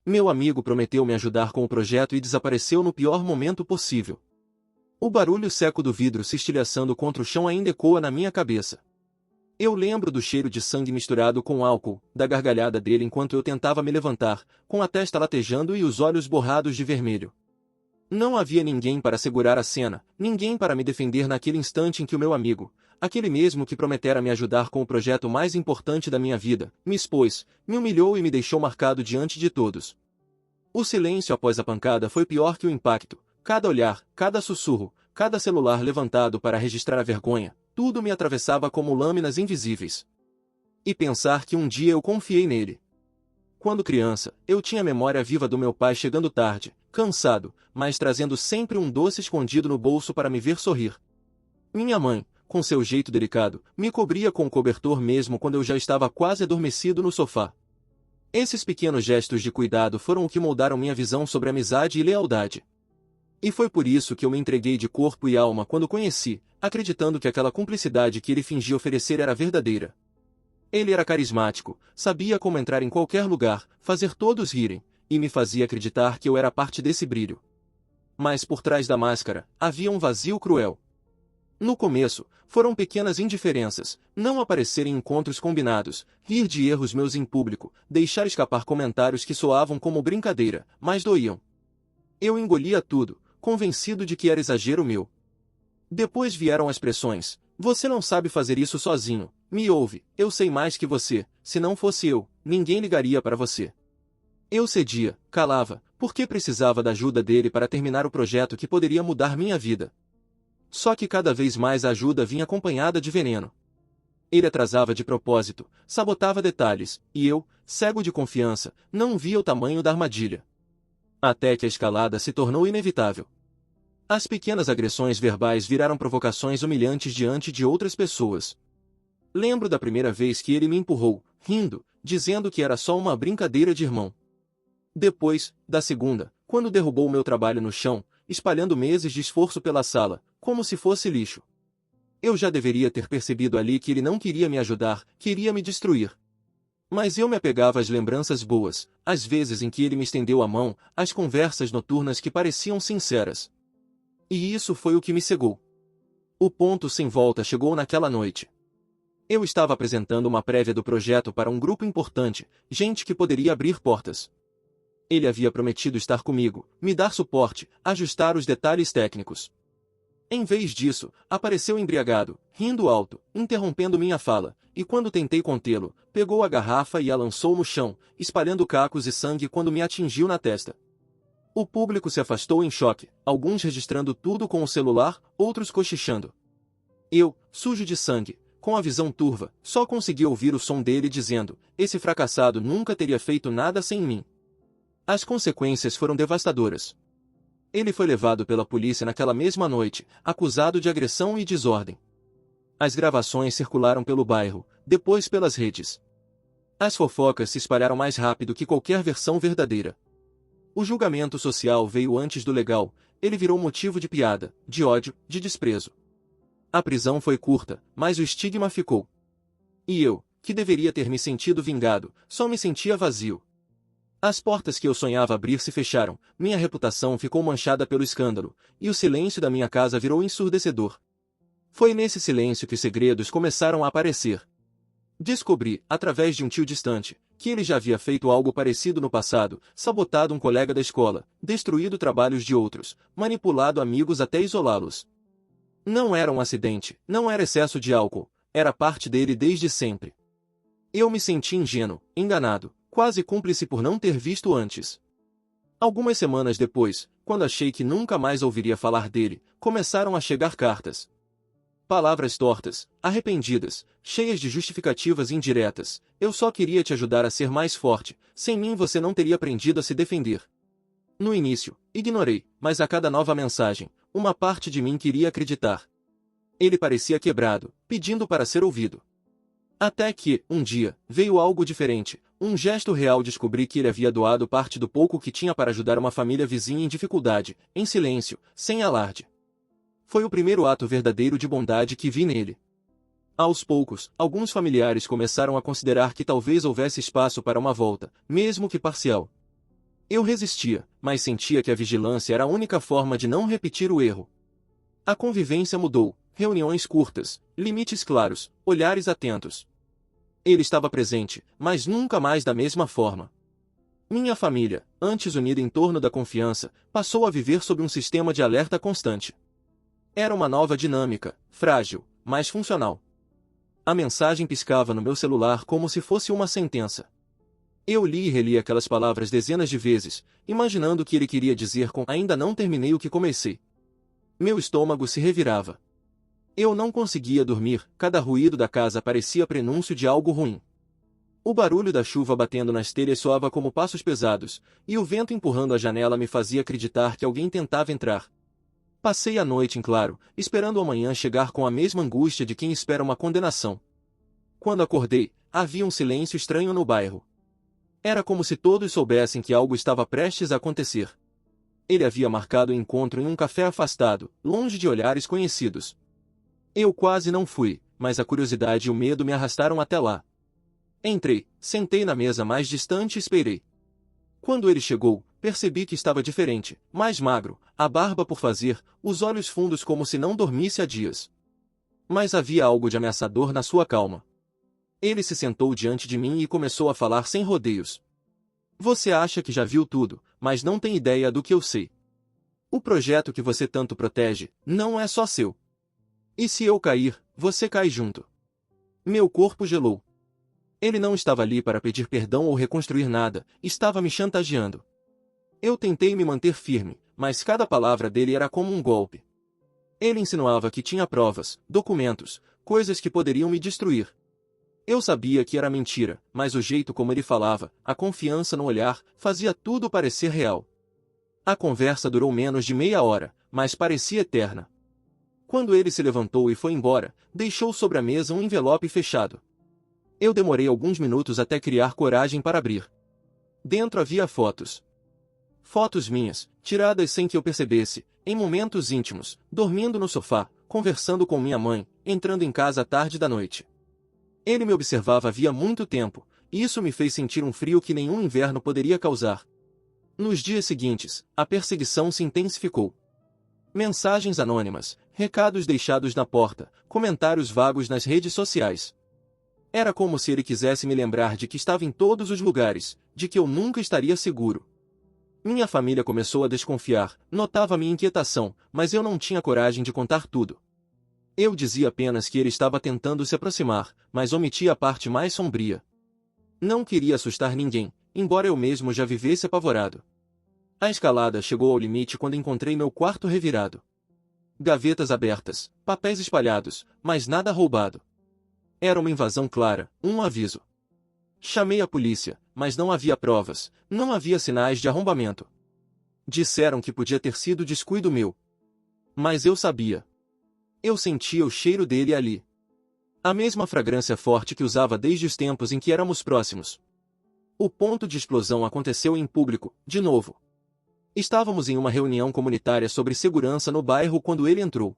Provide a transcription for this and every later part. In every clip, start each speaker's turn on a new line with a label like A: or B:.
A: Meu amigo prometeu me ajudar com o projeto e desapareceu no pior momento possível. O barulho seco do vidro se estilhaçando contra o chão ainda ecoa na minha cabeça. Eu lembro do cheiro de sangue misturado com álcool, da gargalhada dele enquanto eu tentava me levantar, com a testa latejando e os olhos borrados de vermelho. Não havia ninguém para segurar a cena, ninguém para me defender naquele instante em que o meu amigo, aquele mesmo que prometera me ajudar com o projeto mais importante da minha vida, me expôs, me humilhou e me deixou marcado diante de todos. O silêncio após a pancada foi pior que o impacto. Cada olhar, cada sussurro, cada celular levantado para registrar a vergonha, tudo me atravessava como lâminas invisíveis. E pensar que um dia eu confiei nele. Quando criança, eu tinha a memória viva do meu pai chegando tarde, cansado, mas trazendo sempre um doce escondido no bolso para me ver sorrir. Minha mãe, com seu jeito delicado, me cobria com o cobertor mesmo quando eu já estava quase adormecido no sofá. Esses pequenos gestos de cuidado foram o que moldaram minha visão sobre amizade e lealdade. E foi por isso que eu me entreguei de corpo e alma quando o conheci, acreditando que aquela cumplicidade que ele fingia oferecer era verdadeira. Ele era carismático, sabia como entrar em qualquer lugar, fazer todos rirem, e me fazia acreditar que eu era parte desse brilho. Mas por trás da máscara, havia um vazio cruel. No começo, foram pequenas indiferenças, não aparecer em encontros combinados, rir de erros meus em público, deixar escapar comentários que soavam como brincadeira, mas doíam. Eu engolia tudo, convencido de que era exagero meu. Depois vieram as pressões. Você não sabe fazer isso sozinho. Me ouve, eu sei mais que você. Se não fosse eu, ninguém ligaria para você. Eu cedia, calava, porque precisava da ajuda dele para terminar o projeto que poderia mudar minha vida. Só que cada vez mais a ajuda vinha acompanhada de veneno. Ele atrasava de propósito, sabotava detalhes, e eu, cego de confiança, não via o tamanho da armadilha. Até que a escalada se tornou inevitável. As pequenas agressões verbais viraram provocações humilhantes diante de outras pessoas. Lembro da primeira vez que ele me empurrou, rindo, dizendo que era só uma brincadeira de irmão. Depois, da segunda, quando derrubou meu trabalho no chão, espalhando meses de esforço pela sala, como se fosse lixo. Eu já deveria ter percebido ali que ele não queria me ajudar, queria me destruir. Mas eu me apegava às lembranças boas, às vezes em que ele me estendeu a mão, às conversas noturnas que pareciam sinceras. E isso foi o que me cegou. O ponto sem volta chegou naquela noite. Eu estava apresentando uma prévia do projeto para um grupo importante, gente que poderia abrir portas. Ele havia prometido estar comigo, me dar suporte, ajustar os detalhes técnicos. Em vez disso, apareceu embriagado, rindo alto, interrompendo minha fala, e quando tentei contê-lo, pegou a garrafa e a lançou no chão, espalhando cacos e sangue quando me atingiu na testa. O público se afastou em choque, alguns registrando tudo com o celular, outros cochichando. Eu, sujo de sangue, com a visão turva, só consegui ouvir o som dele dizendo: esse fracassado nunca teria feito nada sem mim. As consequências foram devastadoras. Ele foi levado pela polícia naquela mesma noite, acusado de agressão e desordem. As gravações circularam pelo bairro, depois pelas redes. As fofocas se espalharam mais rápido que qualquer versão verdadeira. O julgamento social veio antes do legal, ele virou motivo de piada, de ódio, de desprezo. A prisão foi curta, mas o estigma ficou. E eu, que deveria ter me sentido vingado, só me sentia vazio. As portas que eu sonhava abrir se fecharam, minha reputação ficou manchada pelo escândalo, e o silêncio da minha casa virou ensurdecedor. Foi nesse silêncio que os segredos começaram a aparecer. Descobri, através de um tio distante, que ele já havia feito algo parecido no passado, sabotado um colega da escola, destruído trabalhos de outros, manipulado amigos até isolá-los. Não era um acidente, não era excesso de álcool, era parte dele desde sempre. Eu me senti ingênuo, enganado, quase cúmplice por não ter visto antes. Algumas semanas depois, quando achei que nunca mais ouviria falar dele, começaram a chegar cartas. Palavras tortas, arrependidas, cheias de justificativas indiretas. Eu só queria te ajudar a ser mais forte, sem mim você não teria aprendido a se defender. No início, ignorei, mas a cada nova mensagem, uma parte de mim queria acreditar. Ele parecia quebrado, pedindo para ser ouvido. Até que, um dia, veio algo diferente, um gesto real. Descobri que ele havia doado parte do pouco que tinha para ajudar uma família vizinha em dificuldade, em silêncio, sem alarde. Foi o primeiro ato verdadeiro de bondade que vi nele. Aos poucos, alguns familiares começaram a considerar que talvez houvesse espaço para uma volta, mesmo que parcial. Eu resistia, mas sentia que a vigilância era a única forma de não repetir o erro. A convivência mudou, reuniões curtas, limites claros, olhares atentos. Ele estava presente, mas nunca mais da mesma forma. Minha família, antes unida em torno da confiança, passou a viver sob um sistema de alerta constante. Era uma nova dinâmica, frágil, mas funcional. A mensagem piscava no meu celular como se fosse uma sentença. Eu li e reli aquelas palavras dezenas de vezes, imaginando o que ele queria dizer com "ainda não terminei o que comecei". Meu estômago se revirava. Eu não conseguia dormir, cada ruído da casa parecia prenúncio de algo ruim. O barulho da chuva batendo nas telhas soava como passos pesados, e o vento empurrando a janela me fazia acreditar que alguém tentava entrar. Passei a noite em claro, esperando amanhã chegar com a mesma angústia de quem espera uma condenação. Quando acordei, havia um silêncio estranho no bairro. Era como se todos soubessem que algo estava prestes a acontecer. Ele havia marcado o encontro em um café afastado, longe de olhares conhecidos. Eu quase não fui, mas a curiosidade e o medo me arrastaram até lá. Entrei, sentei na mesa mais distante e esperei. Quando ele chegou, percebi que estava diferente, mais magro, a barba por fazer, os olhos fundos como se não dormisse há dias. Mas havia algo de ameaçador na sua calma. Ele se sentou diante de mim e começou a falar sem rodeios. Você acha que já viu tudo, mas não tem ideia do que eu sei. O projeto que você tanto protege, não é só seu. E se eu cair, você cai junto. Meu corpo gelou. Ele não estava ali para pedir perdão ou reconstruir nada, estava me chantageando. Eu tentei me manter firme, mas cada palavra dele era como um golpe. Ele insinuava que tinha provas, documentos, coisas que poderiam me destruir. Eu sabia que era mentira, mas o jeito como ele falava, a confiança no olhar, fazia tudo parecer real. A conversa durou menos de meia hora, mas parecia eterna. Quando ele se levantou e foi embora, deixou sobre a mesa um envelope fechado. Eu demorei alguns minutos até criar coragem para abrir. Dentro havia fotos. Fotos minhas, tiradas sem que eu percebesse, em momentos íntimos, dormindo no sofá, conversando com minha mãe, entrando em casa à tarde da noite. Ele me observava havia muito tempo, e isso me fez sentir um frio que nenhum inverno poderia causar. Nos dias seguintes, a perseguição se intensificou. Mensagens anônimas, recados deixados na porta, comentários vagos nas redes sociais. Era como se ele quisesse me lembrar de que estava em todos os lugares, de que eu nunca estaria seguro. Minha família começou a desconfiar, notava minha inquietação, mas eu não tinha coragem de contar tudo. Eu dizia apenas que ele estava tentando se aproximar, mas omitia a parte mais sombria. Não queria assustar ninguém, embora eu mesmo já vivesse apavorado. A escalada chegou ao limite quando encontrei meu quarto revirado. Gavetas abertas, papéis espalhados, mas nada roubado. Era uma invasão clara, um aviso. Chamei a polícia, mas não havia provas, não havia sinais de arrombamento. Disseram que podia ter sido descuido meu. Mas eu sabia. Eu sentia o cheiro dele ali. A mesma fragrância forte que usava desde os tempos em que éramos próximos. O ponto de explosão aconteceu em público, de novo. Estávamos em uma reunião comunitária sobre segurança no bairro quando ele entrou.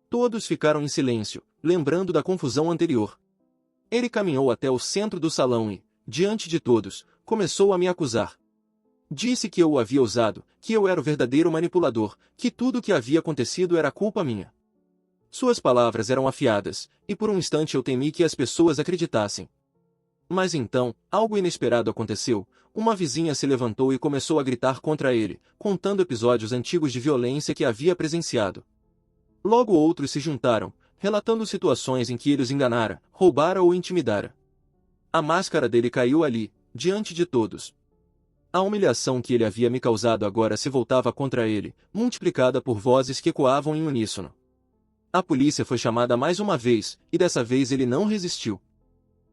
A: Todos ficaram em silêncio, lembrando da confusão anterior. Ele caminhou até o centro do salão e, diante de todos, começou a me acusar. Disse que eu o havia usado, que eu era o verdadeiro manipulador, que tudo o que havia acontecido era culpa minha. Suas palavras eram afiadas, e por um instante eu temi que as pessoas acreditassem. Mas então, algo inesperado aconteceu. Uma vizinha se levantou e começou a gritar contra ele, contando episódios antigos de violência que havia presenciado. Logo outros se juntaram, relatando situações em que ele os enganara, roubara ou intimidara. A máscara dele caiu ali, diante de todos. A humilhação que ele havia me causado agora se voltava contra ele, multiplicada por vozes que ecoavam em uníssono. A polícia foi chamada mais uma vez, e dessa vez ele não resistiu.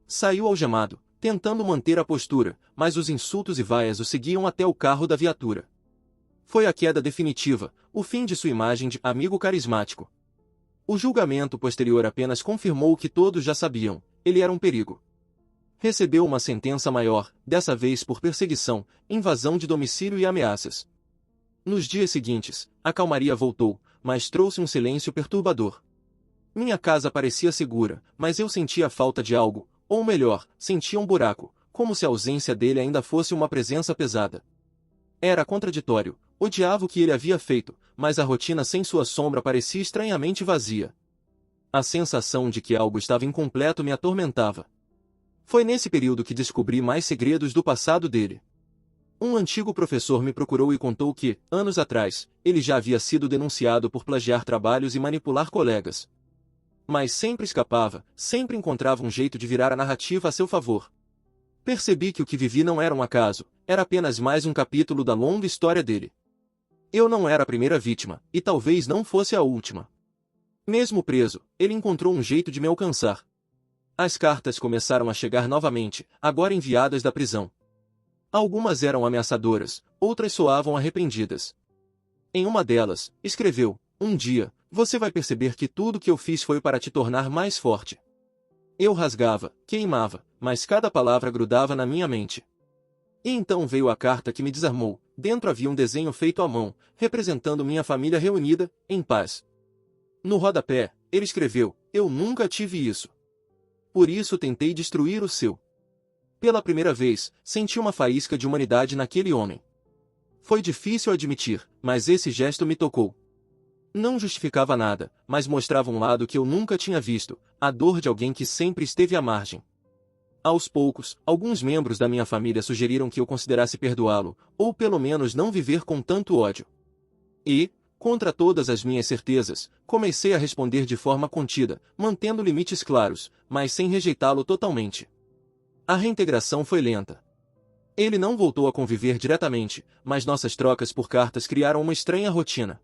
A: Saiu algemado, tentando manter a postura, mas os insultos e vaias o seguiam até o carro da viatura. Foi a queda definitiva, o fim de sua imagem de amigo carismático. O julgamento posterior apenas confirmou o que todos já sabiam: ele era um perigo. Recebeu uma sentença maior, dessa vez por perseguição, invasão de domicílio e ameaças. Nos dias seguintes, a calmaria voltou, mas trouxe um silêncio perturbador. Minha casa parecia segura, mas eu sentia falta de algo, ou melhor, sentia um buraco, como se a ausência dele ainda fosse uma presença pesada. Era contraditório, odiava o que ele havia feito, mas a rotina sem sua sombra parecia estranhamente vazia. A sensação de que algo estava incompleto me atormentava. Foi nesse período que descobri mais segredos do passado dele. Um antigo professor me procurou e contou que, anos atrás, ele já havia sido denunciado por plagiar trabalhos e manipular colegas. Mas sempre escapava, sempre encontrava um jeito de virar a narrativa a seu favor. Percebi que o que vivi não era um acaso, era apenas mais um capítulo da longa história dele. Eu não era a primeira vítima, e talvez não fosse a última. Mesmo preso, ele encontrou um jeito de me alcançar. As cartas começaram a chegar novamente, agora enviadas da prisão. Algumas eram ameaçadoras, outras soavam arrependidas. Em uma delas, escreveu: "Um dia, você vai perceber que tudo que eu fiz foi para te tornar mais forte." Eu rasgava, queimava, mas cada palavra grudava na minha mente. E então veio a carta que me desarmou. Dentro havia um desenho feito à mão, representando minha família reunida, em paz. No rodapé, ele escreveu: "Eu nunca tive isso. Por isso tentei destruir o seu." Pela primeira vez, senti uma faísca de humanidade naquele homem. Foi difícil admitir, mas esse gesto me tocou. Não justificava nada, mas mostrava um lado que eu nunca tinha visto, a dor de alguém que sempre esteve à margem. Aos poucos, alguns membros da minha família sugeriram que eu considerasse perdoá-lo, ou pelo menos não viver com tanto ódio. E, contra todas as minhas certezas, comecei a responder de forma contida, mantendo limites claros, mas sem rejeitá-lo totalmente. A reintegração foi lenta. Ele não voltou a conviver diretamente, mas nossas trocas por cartas criaram uma estranha rotina.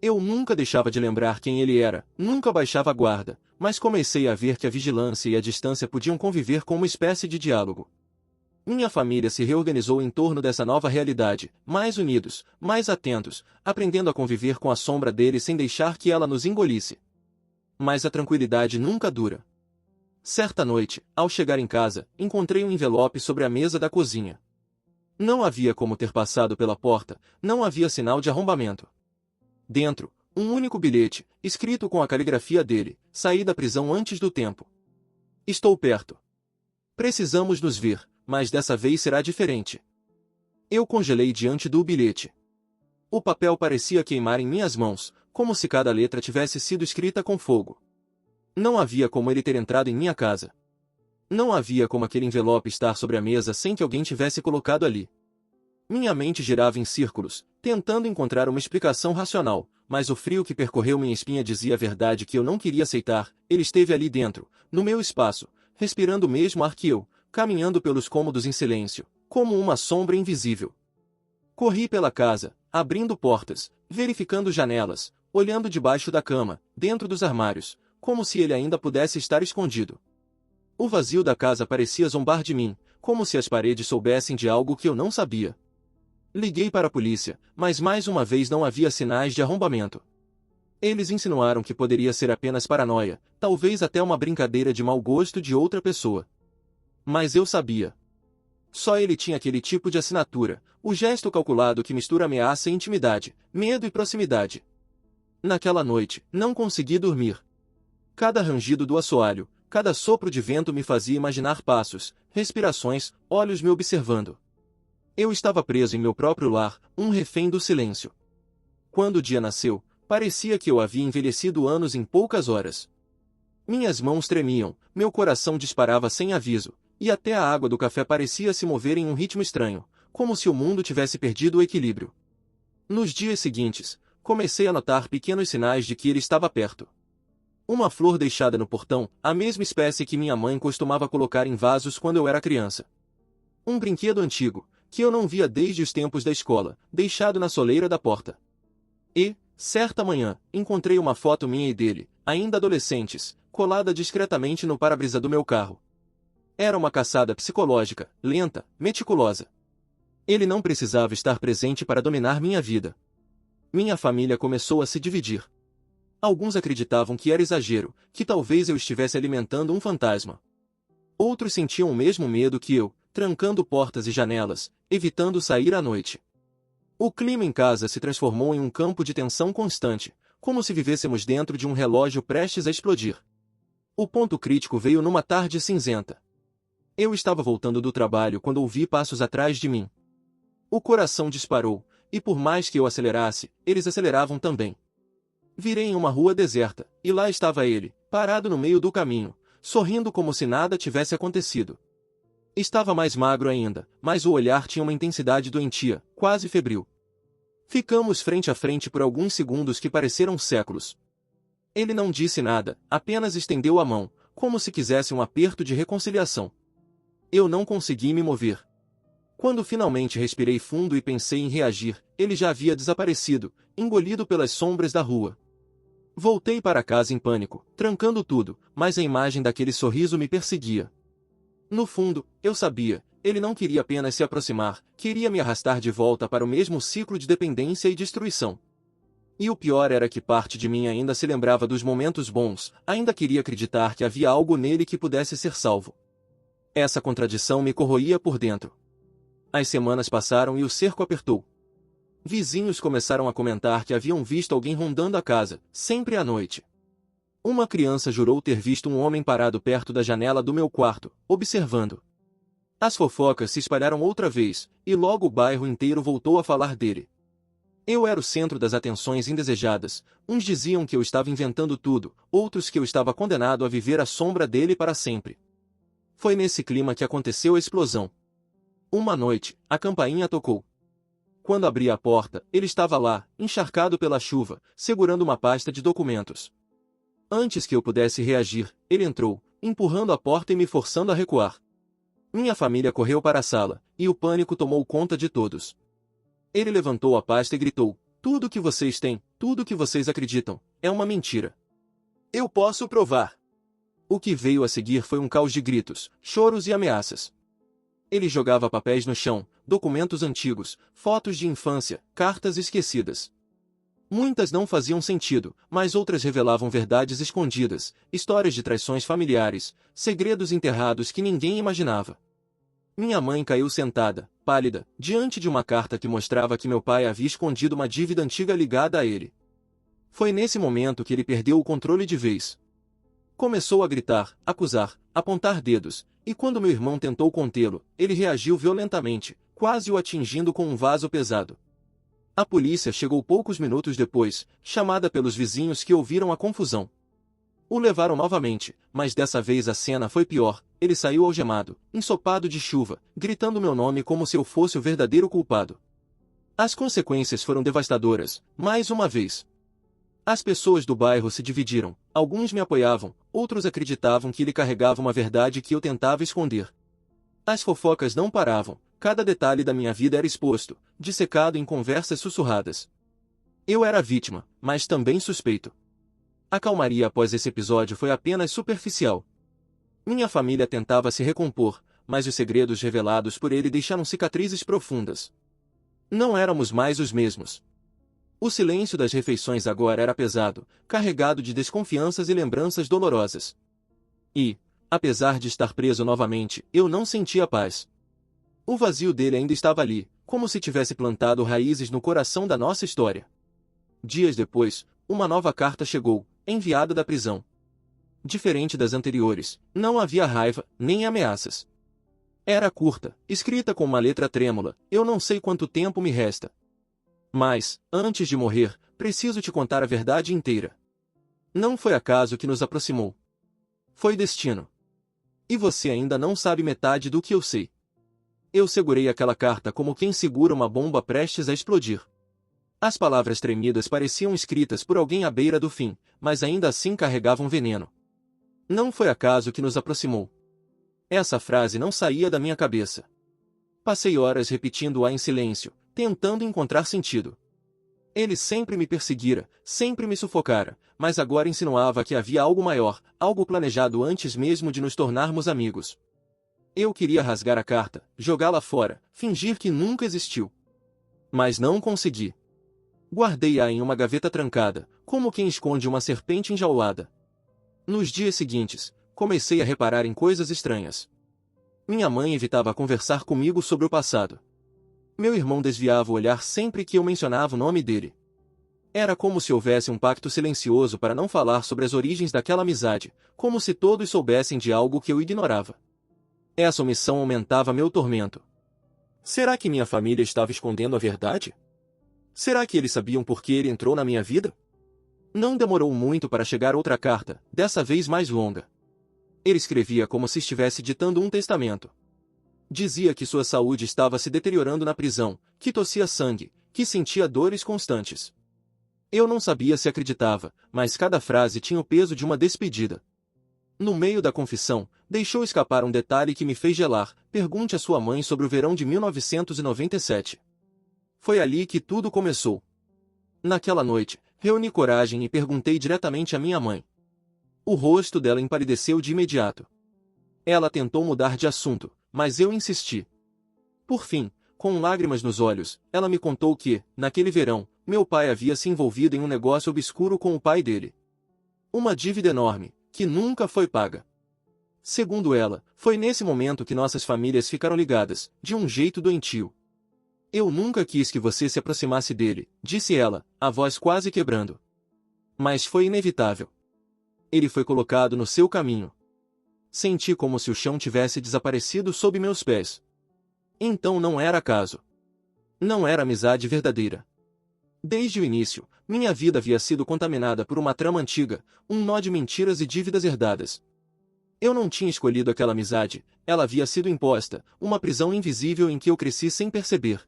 A: Eu nunca deixava de lembrar quem ele era, nunca baixava a guarda, mas comecei a ver que a vigilância e a distância podiam conviver com uma espécie de diálogo. Minha família se reorganizou em torno dessa nova realidade, mais unidos, mais atentos, aprendendo a conviver com a sombra dele sem deixar que ela nos engolisse. Mas a tranquilidade nunca dura. Certa noite, ao chegar em casa, encontrei um envelope sobre a mesa da cozinha. Não havia como ter passado pela porta, não havia sinal de arrombamento. Dentro, um único bilhete, escrito com a caligrafia dele: "Saí da prisão antes do tempo. Estou perto. Precisamos nos ver, mas dessa vez será diferente." Eu congelei diante do bilhete. O papel parecia queimar em minhas mãos, como se cada letra tivesse sido escrita com fogo. Não havia como ele ter entrado em minha casa. Não havia como aquele envelope estar sobre a mesa sem que alguém tivesse colocado ali. Minha mente girava em círculos, tentando encontrar uma explicação racional, mas o frio que percorreu minha espinha dizia a verdade que eu não queria aceitar. Ele esteve ali dentro, no meu espaço, respirando o mesmo ar que eu, caminhando pelos cômodos em silêncio, como uma sombra invisível. Corri pela casa, abrindo portas, verificando janelas, olhando debaixo da cama, dentro dos armários, como se ele ainda pudesse estar escondido. O vazio da casa parecia zombar de mim, como se as paredes soubessem de algo que eu não sabia. Liguei para a polícia, mas mais uma vez não havia sinais de arrombamento. Eles insinuaram que poderia ser apenas paranoia, talvez até uma brincadeira de mau gosto de outra pessoa. Mas eu sabia. Só ele tinha aquele tipo de assinatura, o gesto calculado que mistura ameaça e intimidade, medo e proximidade. Naquela noite, não consegui dormir. Cada rangido do assoalho, cada sopro de vento me fazia imaginar passos, respirações, olhos me observando. Eu estava preso em meu próprio lar, um refém do silêncio. Quando o dia nasceu, parecia que eu havia envelhecido anos em poucas horas. Minhas mãos tremiam, meu coração disparava sem aviso, e até a água do café parecia se mover em um ritmo estranho, como se o mundo tivesse perdido o equilíbrio. Nos dias seguintes, comecei a notar pequenos sinais de que ele estava perto. Uma flor deixada no portão, a mesma espécie que minha mãe costumava colocar em vasos quando eu era criança. Um brinquedo antigo, que eu não via desde os tempos da escola, deixado na soleira da porta. E, certa manhã, encontrei uma foto minha e dele, ainda adolescentes, colada discretamente no para-brisa do meu carro. Era uma caçada psicológica, lenta, meticulosa. Ele não precisava estar presente para dominar minha vida. Minha família começou a se dividir. Alguns acreditavam que era exagero, que talvez eu estivesse alimentando um fantasma. Outros sentiam o mesmo medo que eu, trancando portas e janelas, evitando sair à noite. O clima em casa se transformou em um campo de tensão constante, como se vivêssemos dentro de um relógio prestes a explodir. O ponto crítico veio numa tarde cinzenta. Eu estava voltando do trabalho quando ouvi passos atrás de mim. O coração disparou, e por mais que eu acelerasse, eles aceleravam também. Virei em uma rua deserta, e lá estava ele, parado no meio do caminho, sorrindo como se nada tivesse acontecido. Estava mais magro ainda, mas o olhar tinha uma intensidade doentia, quase febril. Ficamos frente a frente por alguns segundos que pareceram séculos. Ele não disse nada, apenas estendeu a mão, como se quisesse um aperto de reconciliação. Eu não consegui me mover. Quando finalmente respirei fundo e pensei em reagir, ele já havia desaparecido, engolido pelas sombras da rua. Voltei para casa em pânico, trancando tudo, mas a imagem daquele sorriso me perseguia. No fundo, eu sabia, ele não queria apenas se aproximar, queria me arrastar de volta para o mesmo ciclo de dependência e destruição. E o pior era que parte de mim ainda se lembrava dos momentos bons, ainda queria acreditar que havia algo nele que pudesse ser salvo. Essa contradição me corroía por dentro. As semanas passaram e o cerco apertou. Vizinhos começaram a comentar que haviam visto alguém rondando a casa, sempre à noite. Uma criança jurou ter visto um homem parado perto da janela do meu quarto, observando. As fofocas se espalharam outra vez, e logo o bairro inteiro voltou a falar dele. Eu era o centro das atenções indesejadas, uns diziam que eu estava inventando tudo, outros que eu estava condenado a viver à sombra dele para sempre. Foi nesse clima que aconteceu a explosão. Uma noite, a campainha tocou. Quando abri a porta, ele estava lá, encharcado pela chuva, segurando uma pasta de documentos. Antes que eu pudesse reagir, ele entrou, empurrando a porta e me forçando a recuar. Minha família correu para a sala, e o pânico tomou conta de todos. Ele levantou a pasta e gritou: "Tudo que vocês têm, tudo que vocês acreditam, é uma mentira. Eu posso provar." O que veio a seguir foi um caos de gritos, choros e ameaças. Ele jogava papéis no chão, documentos antigos, fotos de infância, cartas esquecidas. Muitas não faziam sentido, mas outras revelavam verdades escondidas, histórias de traições familiares, segredos enterrados que ninguém imaginava. Minha mãe caiu sentada, pálida, diante de uma carta que mostrava que meu pai havia escondido uma dívida antiga ligada a ele. Foi nesse momento que ele perdeu o controle de vez. Começou a gritar, acusar, apontar dedos, e quando meu irmão tentou contê-lo, ele reagiu violentamente, quase o atingindo com um vaso pesado. A polícia chegou poucos minutos depois, chamada pelos vizinhos que ouviram a confusão. O levaram novamente, mas dessa vez a cena foi pior. Ele saiu algemado, ensopado de chuva, gritando meu nome como se eu fosse o verdadeiro culpado. As consequências foram devastadoras, mais uma vez. As pessoas do bairro se dividiram, alguns me apoiavam, outros acreditavam que ele carregava uma verdade que eu tentava esconder. As fofocas não paravam, cada detalhe da minha vida era exposto, dissecado em conversas sussurradas. Eu era vítima, mas também suspeito. A calmaria após esse episódio foi apenas superficial. Minha família tentava se recompor, mas os segredos revelados por ele deixaram cicatrizes profundas. Não éramos mais os mesmos. O silêncio das refeições agora era pesado, carregado de desconfianças e lembranças dolorosas. E, apesar de estar preso novamente, eu não sentia paz. O vazio dele ainda estava ali, como se tivesse plantado raízes no coração da nossa história. Dias depois, uma nova carta chegou, enviada da prisão. Diferente das anteriores, não havia raiva, nem ameaças. Era curta, escrita com uma letra trêmula: "Eu não sei quanto tempo me resta. Mas, antes de morrer, preciso te contar a verdade inteira. Não foi acaso que nos aproximou. Foi destino. E você ainda não sabe metade do que eu sei." Eu segurei aquela carta como quem segura uma bomba prestes a explodir. As palavras tremidas pareciam escritas por alguém à beira do fim, mas ainda assim carregavam veneno. Não foi acaso que nos aproximou. Essa frase não saía da minha cabeça. Passei horas repetindo-a em silêncio, tentando encontrar sentido. Ele sempre me perseguira, sempre me sufocara, mas agora insinuava que havia algo maior, algo planejado antes mesmo de nos tornarmos amigos. Eu queria rasgar a carta, jogá-la fora, fingir que nunca existiu. Mas não consegui. Guardei-a em uma gaveta trancada, como quem esconde uma serpente enjaulada. Nos dias seguintes, comecei a reparar em coisas estranhas. Minha mãe evitava conversar comigo sobre o passado. Meu irmão desviava o olhar sempre que eu mencionava o nome dele. Era como se houvesse um pacto silencioso para não falar sobre as origens daquela amizade, como se todos soubessem de algo que eu ignorava. Essa omissão aumentava meu tormento. Será que minha família estava escondendo a verdade? Será que eles sabiam por que ele entrou na minha vida? Não demorou muito para chegar outra carta, dessa vez mais longa. Ele escrevia como se estivesse ditando um testamento. Dizia que sua saúde estava se deteriorando na prisão, que tossia sangue, que sentia dores constantes. Eu não sabia se acreditava, mas cada frase tinha o peso de uma despedida. No meio da confissão, deixou escapar um detalhe que me fez gelar: pergunte à sua mãe sobre o verão de 1997. Foi ali que tudo começou. Naquela noite, reuni coragem e perguntei diretamente à minha mãe. O rosto dela empalideceu de imediato. Ela tentou mudar de assunto, mas eu insisti. Por fim, com lágrimas nos olhos, ela me contou que, naquele verão, meu pai havia se envolvido em um negócio obscuro com o pai dele. Uma dívida enorme, que nunca foi paga. Segundo ela, foi nesse momento que nossas famílias ficaram ligadas, de um jeito doentio. Eu nunca quis que você se aproximasse dele, disse ela, a voz quase quebrando. Mas foi inevitável. Ele foi colocado no seu caminho. Senti como se o chão tivesse desaparecido sob meus pés. Então não era acaso. Não era amizade verdadeira. Desde o início, minha vida havia sido contaminada por uma trama antiga, um nó de mentiras e dívidas herdadas. Eu não tinha escolhido aquela amizade, ela havia sido imposta, uma prisão invisível em que eu cresci sem perceber.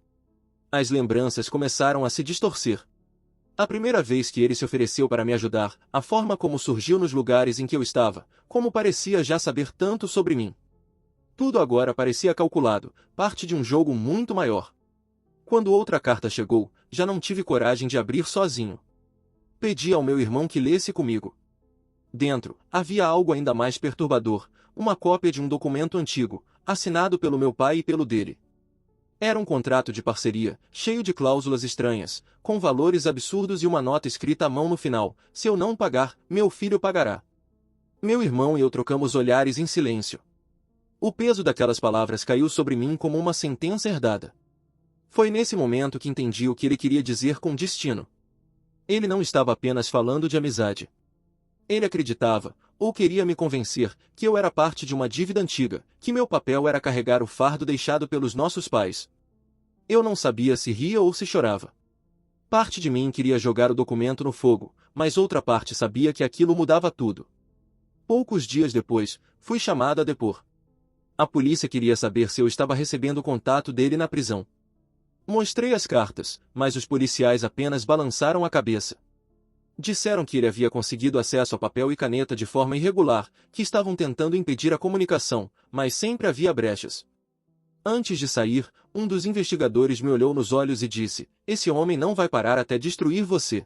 A: As lembranças começaram a se distorcer. A primeira vez que ele se ofereceu para me ajudar, a forma como surgiu nos lugares em que eu estava, como parecia já saber tanto sobre mim. Tudo agora parecia calculado, parte de um jogo muito maior. Quando outra carta chegou, já não tive coragem de abrir sozinho. Pedi ao meu irmão que lesse comigo. Dentro, havia algo ainda mais perturbador, uma cópia de um documento antigo, assinado pelo meu pai e pelo dele. Era um contrato de parceria, cheio de cláusulas estranhas, com valores absurdos e uma nota escrita à mão no final: se eu não pagar, meu filho pagará. Meu irmão e eu trocamos olhares em silêncio. O peso daquelas palavras caiu sobre mim como uma sentença herdada. Foi nesse momento que entendi o que ele queria dizer com destino. Ele não estava apenas falando de amizade. Ele acreditava, ou queria me convencer, que eu era parte de uma dívida antiga, que meu papel era carregar o fardo deixado pelos nossos pais. Eu não sabia se ria ou se chorava. Parte de mim queria jogar o documento no fogo, mas outra parte sabia que aquilo mudava tudo. Poucos dias depois, fui chamado a depor. A polícia queria saber se eu estava recebendo o contato dele na prisão. Mostrei as cartas, mas os policiais apenas balançaram a cabeça. Disseram que ele havia conseguido acesso a papel e caneta de forma irregular, que estavam tentando impedir a comunicação, mas sempre havia brechas. Antes de sair, um dos investigadores me olhou nos olhos e disse: esse homem não vai parar até destruir você.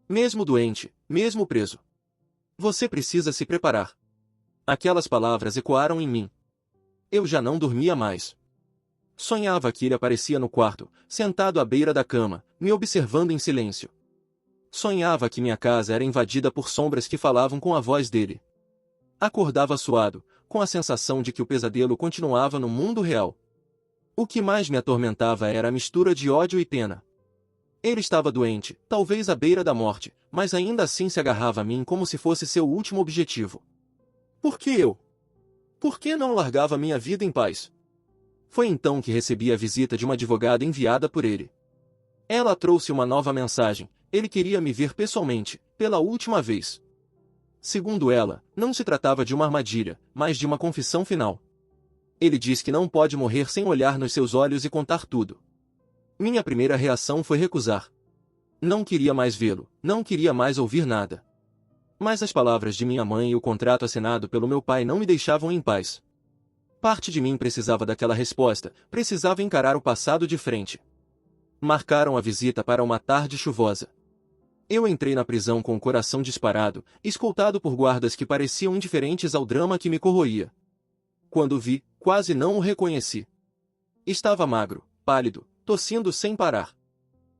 A: Mesmo doente, mesmo preso. Você precisa se preparar. Aquelas palavras ecoaram em mim. Eu já não dormia mais. Sonhava que ele aparecia no quarto, sentado à beira da cama, me observando em silêncio. Sonhava que minha casa era invadida por sombras que falavam com a voz dele. Acordava suado, com a sensação de que o pesadelo continuava no mundo real. O que mais me atormentava era a mistura de ódio e pena. Ele estava doente, talvez à beira da morte, mas ainda assim se agarrava a mim como se fosse seu último objetivo. Por que eu? Por que não largava minha vida em paz? Foi então que recebi a visita de uma advogada enviada por ele. Ela trouxe uma nova mensagem: ele queria me ver pessoalmente, pela última vez. Segundo ela, não se tratava de uma armadilha, mas de uma confissão final. Ele diz que não pode morrer sem olhar nos seus olhos e contar tudo. Minha primeira reação foi recusar. Não queria mais vê-lo, não queria mais ouvir nada. Mas as palavras de minha mãe e o contrato assinado pelo meu pai não me deixavam em paz. Parte de mim precisava daquela resposta, precisava encarar o passado de frente. Marcaram a visita para uma tarde chuvosa. Eu entrei na prisão com o coração disparado, escoltado por guardas que pareciam indiferentes ao drama que me corroía. Quando vi, quase não o reconheci. Estava magro, pálido, tossindo sem parar.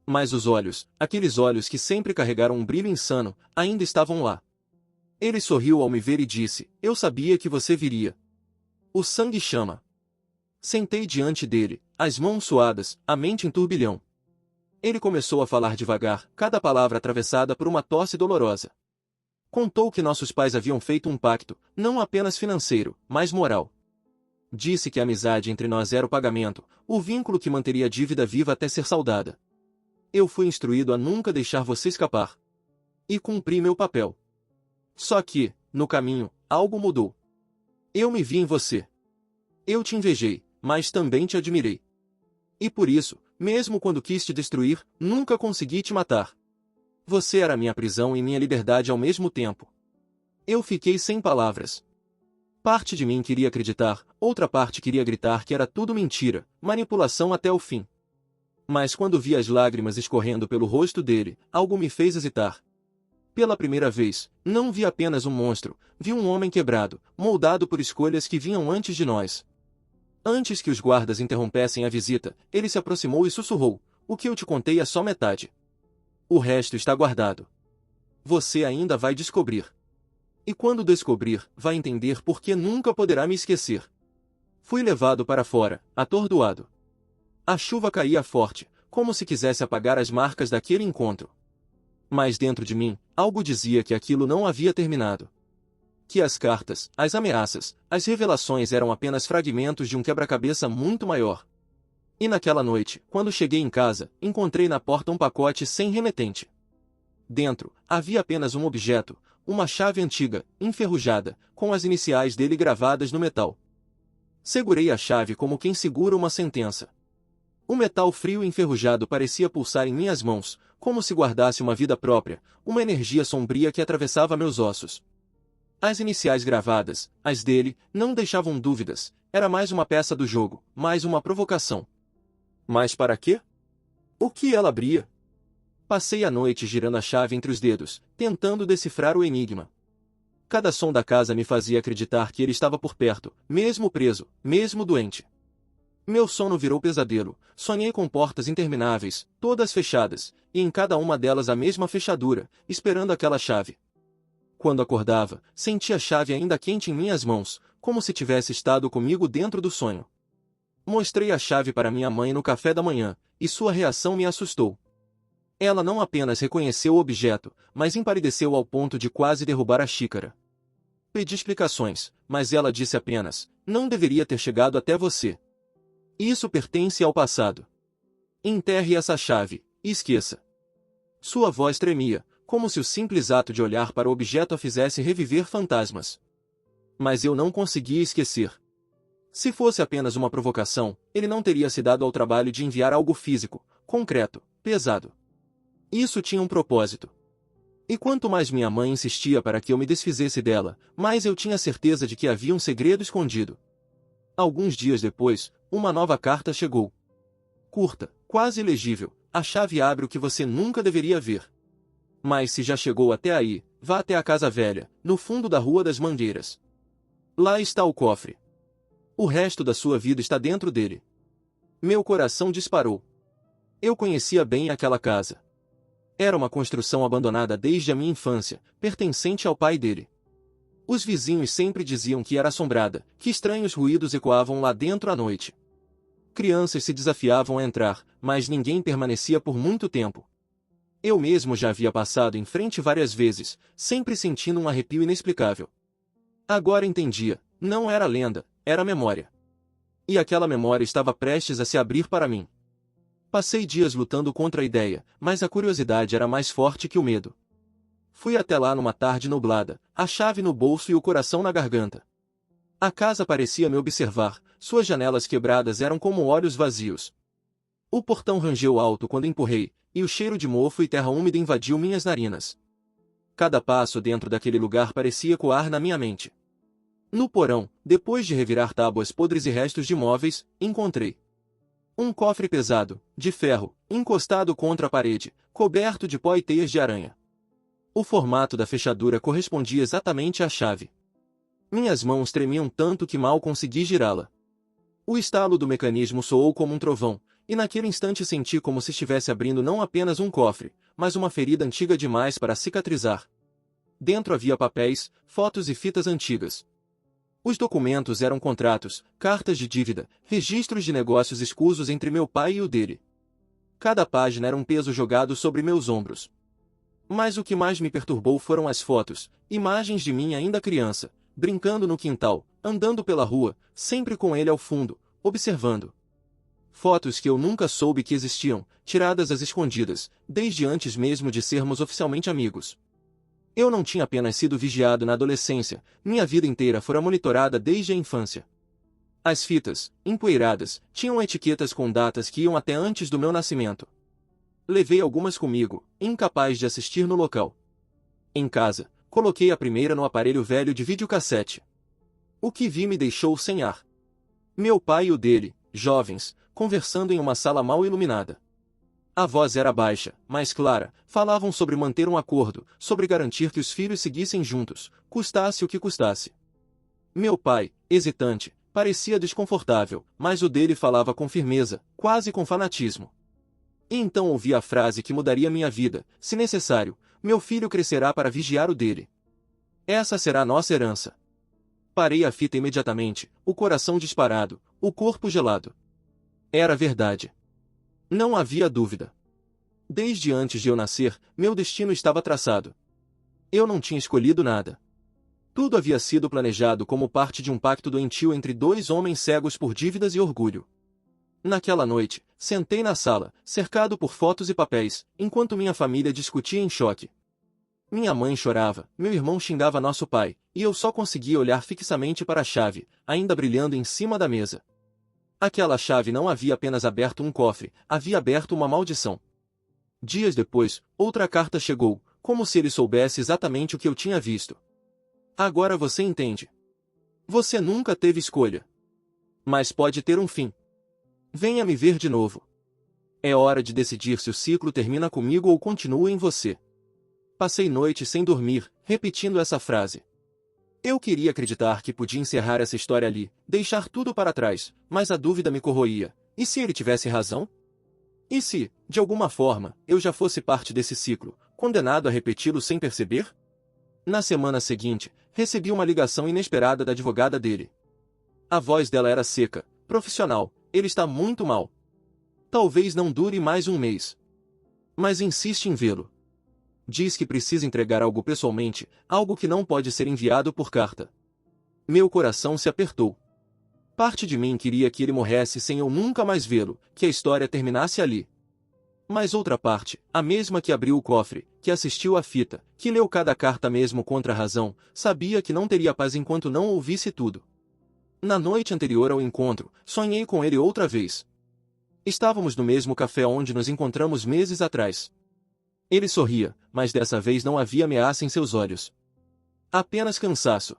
A: Mas os olhos, aqueles olhos que sempre carregaram um brilho insano, ainda estavam lá. Ele sorriu ao me ver e disse: eu sabia que você viria. O sangue chama. Sentei diante dele, as mãos suadas, a mente em turbilhão. Ele começou a falar devagar, cada palavra atravessada por uma tosse dolorosa. Contou que nossos pais haviam feito um pacto, não apenas financeiro, mas moral. Disse que a amizade entre nós era o pagamento, o vínculo que manteria a dívida viva até ser saldada. Eu fui instruído a nunca deixar você escapar. E cumpri meu papel. Só que, no caminho, algo mudou. Eu me vi em você. Eu te invejei, mas também te admirei. E por isso, mesmo quando quis te destruir, nunca consegui te matar. Você era minha prisão e minha liberdade ao mesmo tempo. Eu fiquei sem palavras. Parte de mim queria acreditar, outra parte queria gritar que era tudo mentira, manipulação até o fim. Mas quando vi as lágrimas escorrendo pelo rosto dele, algo me fez hesitar. Pela primeira vez, não vi apenas um monstro, vi um homem quebrado, moldado por escolhas que vinham antes de nós. Antes que os guardas interrompessem a visita, ele se aproximou e sussurrou: "O que eu te contei é só metade. O resto está guardado. Você ainda vai descobrir. E quando descobrir, vai entender por que nunca poderá me esquecer." Fui levado para fora, atordoado. A chuva caía forte, como se quisesse apagar as marcas daquele encontro. Mas dentro de mim, algo dizia que aquilo não havia terminado. Que as cartas, as ameaças, as revelações eram apenas fragmentos de um quebra-cabeça muito maior. E naquela noite, quando cheguei em casa, encontrei na porta um pacote sem remetente. Dentro, havia apenas um objeto, uma chave antiga, enferrujada, com as iniciais dele gravadas no metal. Segurei a chave como quem segura uma sentença. O metal frio e enferrujado parecia pulsar em minhas mãos, como se guardasse uma vida própria, uma energia sombria que atravessava meus ossos. As iniciais gravadas, as dele, não deixavam dúvidas, era mais uma peça do jogo, mais uma provocação. Mas para quê? O que ela abria? Passei a noite girando a chave entre os dedos, tentando decifrar o enigma. Cada som da casa me fazia acreditar que ele estava por perto, mesmo preso, mesmo doente. Meu sono virou pesadelo, sonhei com portas intermináveis, todas fechadas, e em cada uma delas a mesma fechadura, esperando aquela chave. Quando acordava, sentia a chave ainda quente em minhas mãos, como se tivesse estado comigo dentro do sonho. Mostrei a chave para minha mãe no café da manhã, e sua reação me assustou. Ela não apenas reconheceu o objeto, mas empalideceu ao ponto de quase derrubar a xícara. Pedi explicações, mas ela disse apenas: "Não deveria ter chegado até você. Isso pertence ao passado. Enterre essa chave, e esqueça." Sua voz tremia, como se o simples ato de olhar para o objeto a fizesse reviver fantasmas. Mas eu não conseguia esquecer. Se fosse apenas uma provocação, ele não teria se dado ao trabalho de enviar algo físico, concreto, pesado. Isso tinha um propósito. E quanto mais minha mãe insistia para que eu me desfizesse dela, mais eu tinha certeza de que havia um segredo escondido. Alguns dias depois, uma nova carta chegou. Curta, quase ilegível: "A chave abre o que você nunca deveria ver. Mas se já chegou até aí, vá até a casa velha, no fundo da Rua das Mangueiras. Lá está o cofre. O resto da sua vida está dentro dele." Meu coração disparou. Eu conhecia bem aquela casa. Era uma construção abandonada desde a minha infância, pertencente ao pai dele. Os vizinhos sempre diziam que era assombrada, que estranhos ruídos ecoavam lá dentro à noite. Crianças se desafiavam a entrar, mas ninguém permanecia por muito tempo. Eu mesmo já havia passado em frente várias vezes, sempre sentindo um arrepio inexplicável. Agora entendia, não era lenda, era memória. E aquela memória estava prestes a se abrir para mim. Passei dias lutando contra a ideia, mas a curiosidade era mais forte que o medo. Fui até lá numa tarde nublada, a chave no bolso e o coração na garganta. A casa parecia me observar, suas janelas quebradas eram como olhos vazios. O portão rangeu alto quando empurrei, e o cheiro de mofo e terra úmida invadiu minhas narinas. Cada passo dentro daquele lugar parecia ecoar na minha mente. No porão, depois de revirar tábuas podres e restos de móveis, encontrei um cofre pesado, de ferro, encostado contra a parede, coberto de pó e teias de aranha. O formato da fechadura correspondia exatamente à chave. Minhas mãos tremiam tanto que mal consegui girá-la. O estalo do mecanismo soou como um trovão, e naquele instante senti como se estivesse abrindo não apenas um cofre, mas uma ferida antiga demais para cicatrizar. Dentro havia papéis, fotos e fitas antigas. Os documentos eram contratos, cartas de dívida, registros de negócios escusos entre meu pai e o dele. Cada página era um peso jogado sobre meus ombros. Mas o que mais me perturbou foram as fotos, imagens de mim ainda criança, brincando no quintal, andando pela rua, sempre com ele ao fundo, observando. Fotos que eu nunca soube que existiam, tiradas às escondidas, desde antes mesmo de sermos oficialmente amigos. Eu não tinha apenas sido vigiado na adolescência, minha vida inteira fora monitorada desde a infância. As fitas, empoeiradas, tinham etiquetas com datas que iam até antes do meu nascimento. Levei algumas comigo, incapaz de assistir no local. Em casa, coloquei a primeira no aparelho velho de videocassete. O que vi me deixou sem ar. Meu pai e o dele, jovens, conversando em uma sala mal iluminada. A voz era baixa, mas clara, falavam sobre manter um acordo, sobre garantir que os filhos seguissem juntos, custasse o que custasse. Meu pai, hesitante, parecia desconfortável, mas o dele falava com firmeza, quase com fanatismo. E então ouvi a frase que mudaria minha vida: se necessário, meu filho crescerá para vigiar o dele. Essa será nossa herança. Parei a fita imediatamente, o coração disparado, o corpo gelado. Era verdade. Não havia dúvida. Desde antes de eu nascer, meu destino estava traçado. Eu não tinha escolhido nada. Tudo havia sido planejado como parte de um pacto doentio entre dois homens cegos por dívidas e orgulho. Naquela noite, sentei na sala, cercado por fotos e papéis, enquanto minha família discutia em choque. Minha mãe chorava, meu irmão xingava nosso pai, e eu só conseguia olhar fixamente para a chave, ainda brilhando em cima da mesa. Aquela chave não havia apenas aberto um cofre, havia aberto uma maldição. Dias depois, outra carta chegou, como se ele soubesse exatamente o que eu tinha visto. Agora você entende. Você nunca teve escolha. Mas pode ter um fim. Venha me ver de novo. É hora de decidir se o ciclo termina comigo ou continua em você. Passei noites sem dormir, repetindo essa frase. Eu queria acreditar que podia encerrar essa história ali, deixar tudo para trás, mas a dúvida me corroía. E se ele tivesse razão? E se, de alguma forma, eu já fosse parte desse ciclo, condenado a repeti-lo sem perceber? Na semana seguinte, recebi uma ligação inesperada da advogada dele. A voz dela era seca, profissional. Ele está muito mal. Talvez não dure mais um mês. Mas insiste em vê-lo. Diz que precisa entregar algo pessoalmente, algo que não pode ser enviado por carta. Meu coração se apertou. Parte de mim queria que ele morresse sem eu nunca mais vê-lo, que a história terminasse ali. Mas outra parte, a mesma que abriu o cofre, que assistiu à fita, que leu cada carta mesmo contra a razão, sabia que não teria paz enquanto não ouvisse tudo. Na noite anterior ao encontro, sonhei com ele outra vez. Estávamos no mesmo café onde nos encontramos meses atrás. Ele sorria, mas dessa vez não havia ameaça em seus olhos. Apenas cansaço.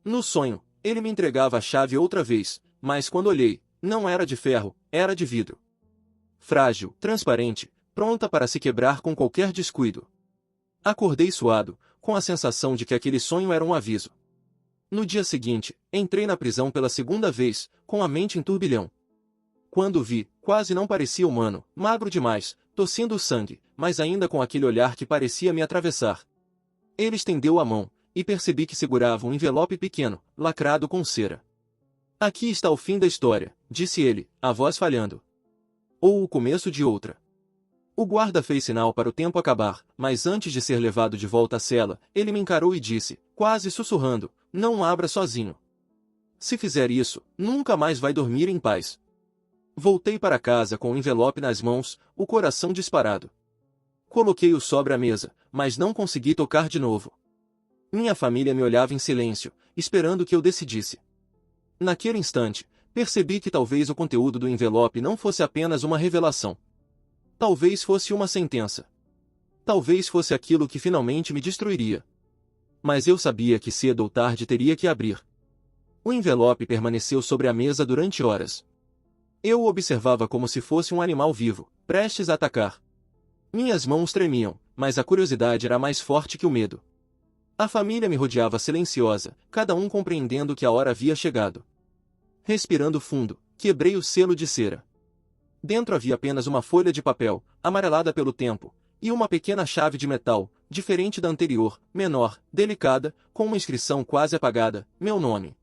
A: No sonho, ele me entregava a chave outra vez, mas quando olhei, não era de ferro, era de vidro. Frágil, transparente, pronta para se quebrar com qualquer descuido. Acordei suado, com a sensação de que aquele sonho era um aviso. No dia seguinte, entrei na prisão pela segunda vez, com a mente em turbilhão. Quando o vi, quase não parecia humano, magro demais, tossindo sangue, mas ainda com aquele olhar que parecia me atravessar. Ele estendeu a mão, e percebi que segurava um envelope pequeno, lacrado com cera. Aqui está o fim da história, disse ele, a voz falhando. Ou o começo de outra. O guarda fez sinal para o tempo acabar, mas antes de ser levado de volta à cela, ele me encarou e disse, quase sussurrando, não abra sozinho. Se fizer isso, nunca mais vai dormir em paz. Voltei para casa com o envelope nas mãos, o coração disparado. Coloquei-o sobre a mesa, mas não consegui tocar de novo. Minha família me olhava em silêncio, esperando que eu decidisse. Naquele instante, percebi que talvez o conteúdo do envelope não fosse apenas uma revelação. Talvez fosse uma sentença. Talvez fosse aquilo que finalmente me destruiria. Mas eu sabia que cedo ou tarde teria que abrir. O envelope permaneceu sobre a mesa durante horas. Eu o observava como se fosse um animal vivo, prestes a atacar. Minhas mãos tremiam, mas a curiosidade era mais forte que o medo. A família me rodeava silenciosa, cada um compreendendo que a hora havia chegado. Respirando fundo, quebrei o selo de cera. Dentro havia apenas uma folha de papel, amarelada pelo tempo, e uma pequena chave de metal, diferente da anterior, menor, delicada, com uma inscrição quase apagada, meu nome.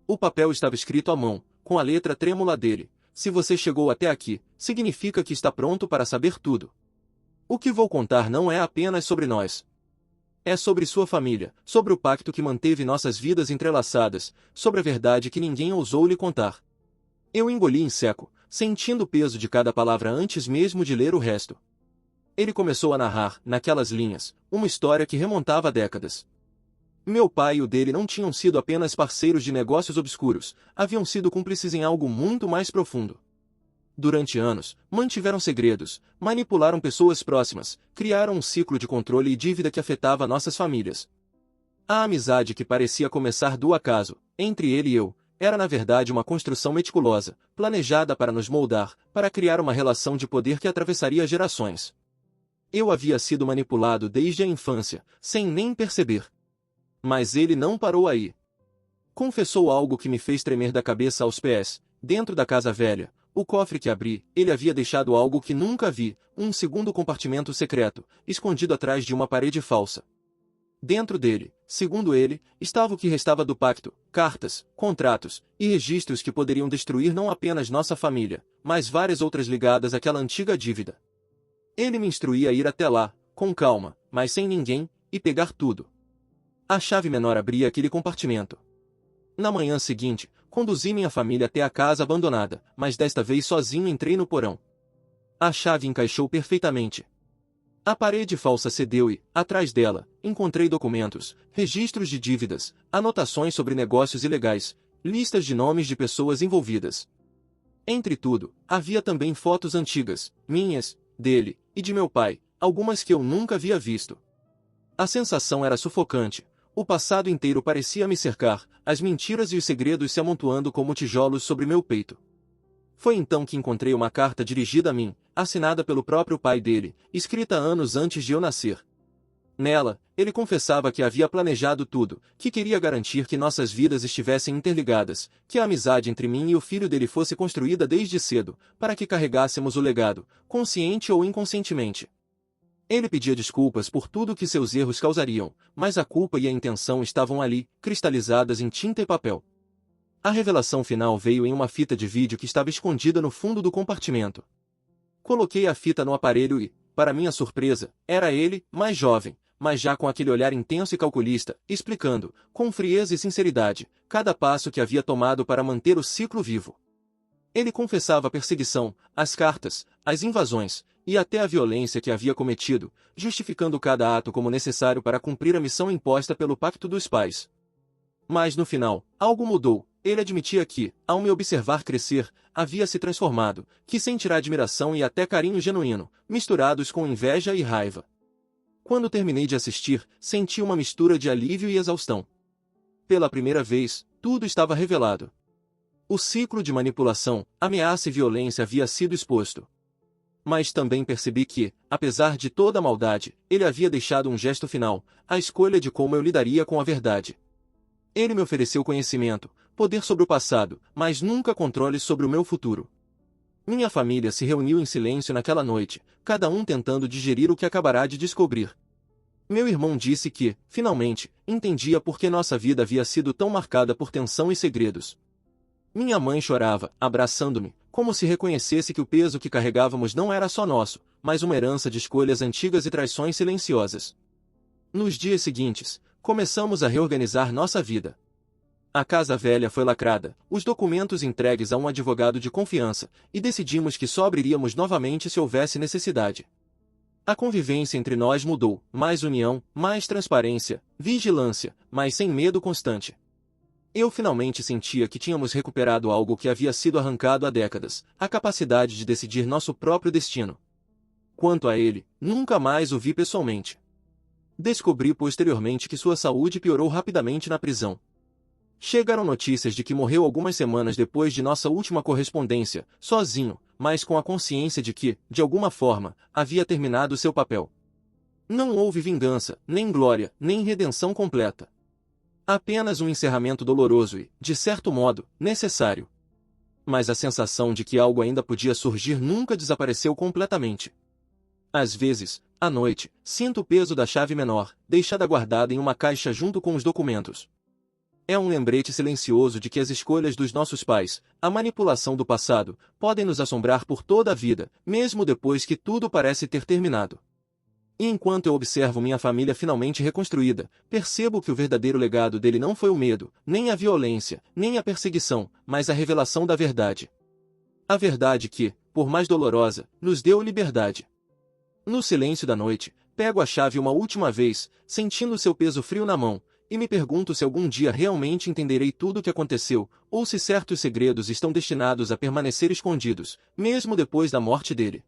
A: O papel estava escrito à mão, com a letra trêmula dele. Se você chegou até aqui, significa que está pronto para saber tudo. O que vou contar não é apenas sobre nós. É sobre sua família, sobre o pacto que manteve nossas vidas entrelaçadas, sobre a verdade que ninguém ousou lhe contar. Eu engoli em seco, sentindo o peso de cada palavra antes mesmo de ler o resto. Ele começou a narrar, naquelas linhas, uma história que remontava a décadas. Meu pai e o dele não tinham sido apenas parceiros de negócios obscuros, haviam sido cúmplices em algo muito mais profundo. Durante anos, mantiveram segredos, manipularam pessoas próximas, criaram um ciclo de controle e dívida que afetava nossas famílias. A amizade que parecia começar do acaso, entre ele e eu, era na verdade uma construção meticulosa, planejada para nos moldar, para criar uma relação de poder que atravessaria gerações. Eu havia sido manipulado desde a infância, sem nem perceber. Mas ele não parou aí. Confessou algo que me fez tremer da cabeça aos pés. Dentro da casa velha, o cofre que abri, ele havia deixado algo que nunca vi, um segundo compartimento secreto, escondido atrás de uma parede falsa. Dentro dele, segundo ele, estava o que restava do pacto, cartas, contratos e registros que poderiam destruir não apenas nossa família, mas várias outras ligadas àquela antiga dívida. Ele me instruía a ir até lá, com calma, mas sem ninguém, e pegar tudo. A chave menor abria aquele compartimento. Na manhã seguinte, conduzi minha família até a casa abandonada, mas desta vez sozinho entrei no porão. A chave encaixou perfeitamente. A parede falsa cedeu e, atrás dela, encontrei documentos, registros de dívidas, anotações sobre negócios ilegais, listas de nomes de pessoas envolvidas. Entre tudo, havia também fotos antigas, minhas, dele, e de meu pai, algumas que eu nunca havia visto. A sensação era sufocante. O passado inteiro parecia me cercar, as mentiras e os segredos se amontoando como tijolos sobre meu peito. Foi então que encontrei uma carta dirigida a mim, assinada pelo próprio pai dele, escrita anos antes de eu nascer. Nela, ele confessava que havia planejado tudo, que queria garantir que nossas vidas estivessem interligadas, que a amizade entre mim e o filho dele fosse construída desde cedo, para que carregássemos o legado, consciente ou inconscientemente. Ele pedia desculpas por tudo que seus erros causariam, mas a culpa e a intenção estavam ali, cristalizadas em tinta e papel. A revelação final veio em uma fita de vídeo que estava escondida no fundo do compartimento. Coloquei a fita no aparelho e, para minha surpresa, era ele, mais jovem, mas já com aquele olhar intenso e calculista, explicando, com frieza e sinceridade, cada passo que havia tomado para manter o ciclo vivo. Ele confessava a perseguição, as cartas, as invasões, e até a violência que havia cometido, justificando cada ato como necessário para cumprir a missão imposta pelo Pacto dos Pais. Mas no final, algo mudou. Ele admitia que, ao me observar crescer, havia se transformado, que sentirá admiração e até carinho genuíno, misturados com inveja e raiva. Quando terminei de assistir, senti uma mistura de alívio e exaustão. Pela primeira vez, tudo estava revelado. O ciclo de manipulação, ameaça e violência havia sido exposto. Mas também percebi que, apesar de toda a maldade, ele havia deixado um gesto final, a escolha de como eu lidaria com a verdade. Ele me ofereceu conhecimento, poder sobre o passado, mas nunca controle sobre o meu futuro. Minha família se reuniu em silêncio naquela noite, cada um tentando digerir o que acabará de descobrir. Meu irmão disse que, finalmente, entendia por que nossa vida havia sido tão marcada por tensão e segredos. Minha mãe chorava, abraçando-me, como se reconhecesse que o peso que carregávamos não era só nosso, mas uma herança de escolhas antigas e traições silenciosas. Nos dias seguintes, começamos a reorganizar nossa vida. A casa velha foi lacrada, os documentos entregues a um advogado de confiança, e decidimos que só abriríamos novamente se houvesse necessidade. A convivência entre nós mudou, mais união, mais transparência, vigilância, mas sem medo constante. Eu finalmente sentia que tínhamos recuperado algo que havia sido arrancado há décadas, a capacidade de decidir nosso próprio destino. Quanto a ele, nunca mais o vi pessoalmente. Descobri posteriormente que sua saúde piorou rapidamente na prisão. Chegaram notícias de que morreu algumas semanas depois de nossa última correspondência, sozinho, mas com a consciência de que, de alguma forma, havia terminado seu papel. Não houve vingança, nem glória, nem redenção completa. Apenas um encerramento doloroso e, de certo modo, necessário. Mas a sensação de que algo ainda podia surgir nunca desapareceu completamente. Às vezes, à noite, sinto o peso da chave menor, deixada guardada em uma caixa junto com os documentos. É um lembrete silencioso de que as escolhas dos nossos pais, a manipulação do passado, podem nos assombrar por toda a vida, mesmo depois que tudo parece ter terminado. E enquanto eu observo minha família finalmente reconstruída, percebo que o verdadeiro legado dele não foi o medo, nem a violência, nem a perseguição, mas a revelação da verdade. A verdade que, por mais dolorosa, nos deu liberdade. No silêncio da noite, pego a chave uma última vez, sentindo seu peso frio na mão, e me pergunto se algum dia realmente entenderei tudo o que aconteceu, ou se certos segredos estão destinados a permanecer escondidos, mesmo depois da morte dele.